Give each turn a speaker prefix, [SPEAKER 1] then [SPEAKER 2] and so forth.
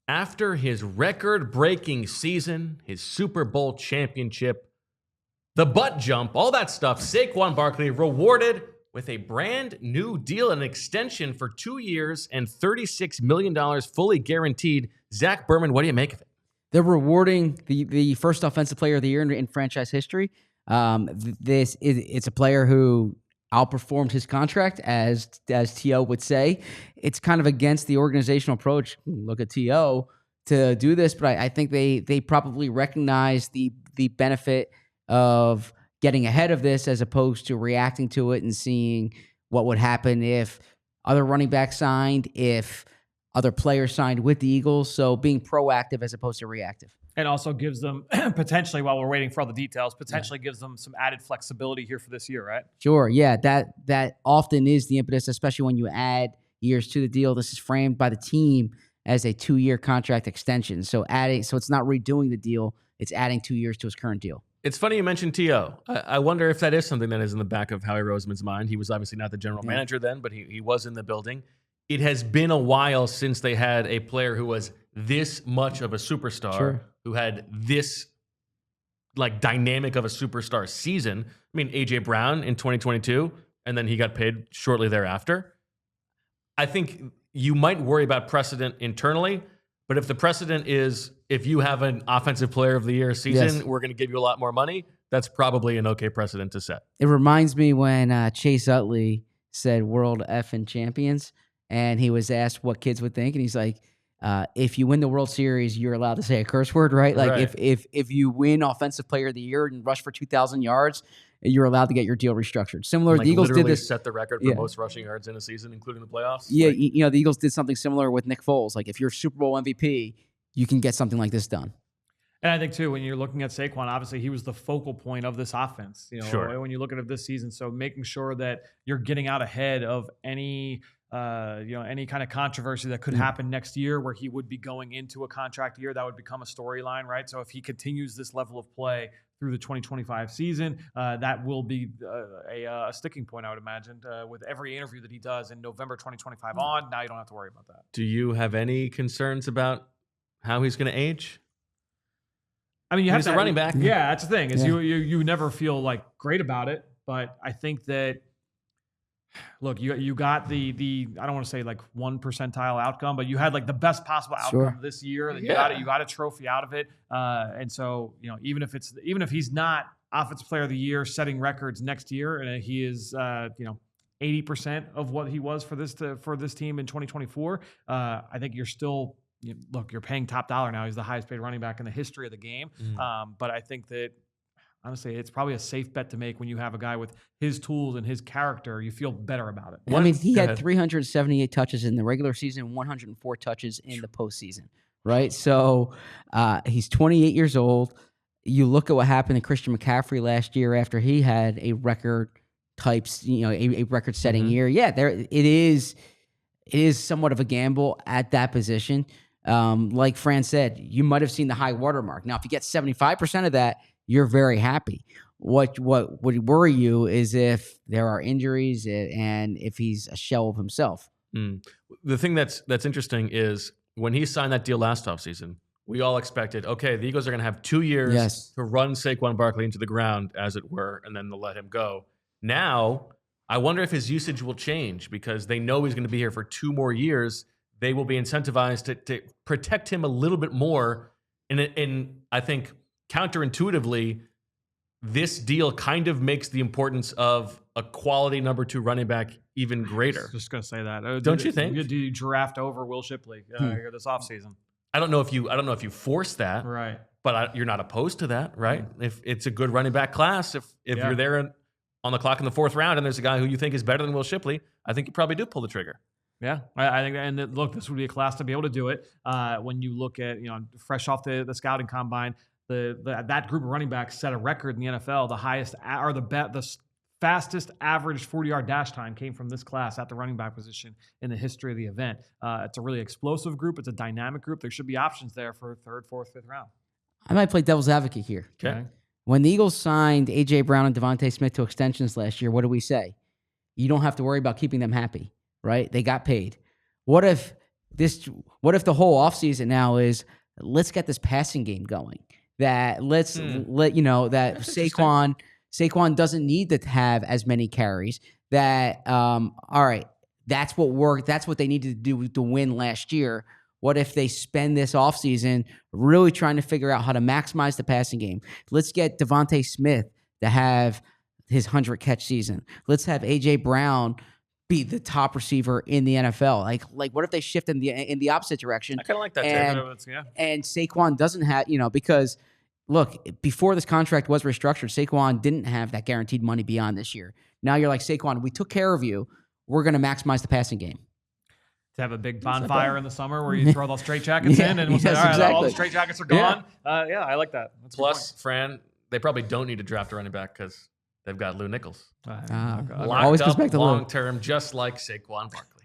[SPEAKER 1] After his record-breaking season, his Super Bowl championship, the butt jump, all that stuff, Saquon Barkley rewarded with a brand new deal and extension for 2 years and $36 million fully guaranteed. Zach Berman, what do you make of it?
[SPEAKER 2] They're rewarding the first offensive player of the year in franchise history. It's a player who outperformed his contract, as T.O. would say. It's kind of against the organizational approach. Look at T.O. to do this, but I think they probably recognize the benefit of getting ahead of this as opposed to reacting to it and seeing what would happen if other running backs signed, if other players signed with the Eagles. So being proactive as opposed to reactive.
[SPEAKER 3] And also gives them potentially, while we're waiting for all the details, gives them some added flexibility here for this year, right?
[SPEAKER 2] Sure. Yeah, that often is the impetus, especially when you add years to the deal. This is framed by the team as a 2-year contract extension. So it's not redoing the deal, it's adding 2 years to his current deal.
[SPEAKER 1] It's funny you mentioned T.O. I wonder if that is something that is in the back of Howie Roseman's mind. He was obviously not the general manager then, but he was in the building. It has been a while since they had a player who was this much of a superstar, who had this dynamic of a superstar season. I mean, A.J. Brown in 2022, and then he got paid shortly thereafter. I think you might worry about precedent internally, but if the precedent is if you have an offensive player of the year season, we're going to give you a lot more money, that's probably an okay precedent to set.
[SPEAKER 2] It reminds me when Chase Utley said world effing champions, and he was asked what kids would think, and he's like, if you win the World Series, you're allowed to say a curse word, right? If you win Offensive Player of the Year and rush for 2,000 yards, you're allowed to get your deal restructured. Similar, the Eagles did this.
[SPEAKER 1] Set the record for most rushing yards in a season, including the playoffs.
[SPEAKER 2] Yeah, the Eagles did something similar with Nick Foles. Like if you're Super Bowl MVP, you can get something like this done.
[SPEAKER 3] And I think too, when you're looking at Saquon, obviously he was the focal point of this offense. When you look at it this season, so making sure that you're getting out ahead of any kind of controversy that could happen next year, where he would be going into a contract year, that would become a storyline, right? So if he continues this level of play through the 2025 season, that will be a sticking point, I would imagine, with every interview that he does in November 2025 on. Now you don't have to worry about that.
[SPEAKER 1] Do you have any concerns about how he's going to age?
[SPEAKER 3] I mean, he's
[SPEAKER 1] a running back.
[SPEAKER 3] Yeah, that's the thing. Is you never feel great about it, but I think that look, you got the I don't want to say 1 percentile outcome, but you had the best possible outcome this year. You got a trophy out of it, and so even if he's not Offensive Player of the Year setting records next year, and he is 80% of what he was for this team in 2024, I think you're still. You're paying top dollar now. He's the highest paid running back in the history of the game. But I think that, honestly, it's probably a safe bet to make when you have a guy with his tools and his character. You feel better about it.
[SPEAKER 2] I mean, he had 378 touches in the regular season, 104 touches in the postseason, right? So he's 28 years old. You look at what happened to Christian McCaffrey last year after he had a record types, a record-setting year. Yeah, it is somewhat of a gamble at that position. Like Fran said, you might have seen the high watermark. Now, if you get 75% of that, you're very happy. What would worry you is if there are injuries and if he's a shell of himself.
[SPEAKER 1] The thing that's interesting is when he signed that deal last offseason, we all expected, okay, the Eagles are going to have 2 years to run Saquon Barkley into the ground, as it were, and then they'll let him go. Now, I wonder if his usage will change because they know he's going to be here for 2 more years. They will be incentivized to protect him a little bit more. And I think counterintuitively, this deal kind of makes the importance of a quality number 2 running back even greater.
[SPEAKER 3] I was just going to say that.
[SPEAKER 1] Don't you think?
[SPEAKER 3] Do you draft over Will Shipley here this offseason?
[SPEAKER 1] I don't know if you force that.
[SPEAKER 3] Right.
[SPEAKER 1] But you're not opposed to that, right? If it's a good running back class, if you're there on the clock in the 4th round and there's a guy who you think is better than Will Shipley, I think you probably do pull the trigger.
[SPEAKER 3] Yeah, I think, and look, this would be a class to be able to do it. When you look at, fresh off the scouting combine, that group of running backs set a record in the NFL. The highest or the fastest average 40-yard dash time came from this class at the running back position in the history of the event. It's a really explosive group. It's a dynamic group. There should be options there for 3rd, 4th, 5th round.
[SPEAKER 2] I might play devil's advocate here.
[SPEAKER 1] Okay.
[SPEAKER 2] When the Eagles signed A.J. Brown and Devontae Smith to extensions last year, what did we say? You don't have to worry about keeping them happy, right? They got paid. What if what if the whole offseason now is let's get this passing game going? That that Saquon doesn't need to have as many carries. That all right, that's what worked. That's what they needed to do to win last year. What if they spend this offseason really trying to figure out how to maximize the passing game? Let's get Devontae Smith to have his 100-catch season. Let's have A.J. Brown be the top receiver in the NFL. Like what if they shift in the opposite direction?
[SPEAKER 1] I kind of like that.
[SPEAKER 2] And Saquon doesn't have, because look, before this contract was restructured, Saquon didn't have that guaranteed money beyond this year. Now you're like, Saquon, we took care of you. We're going to maximize the passing game.
[SPEAKER 3] To have a big bonfire in the summer where you throw those straight jackets in and we'll say, all right, all the straight jackets are gone. Yeah, I like that. That's
[SPEAKER 1] Plus, Fran, they probably don't need to draft a running back because they've got Lou Nichols.
[SPEAKER 2] Always goes back to
[SPEAKER 1] long term, just like Saquon Barkley.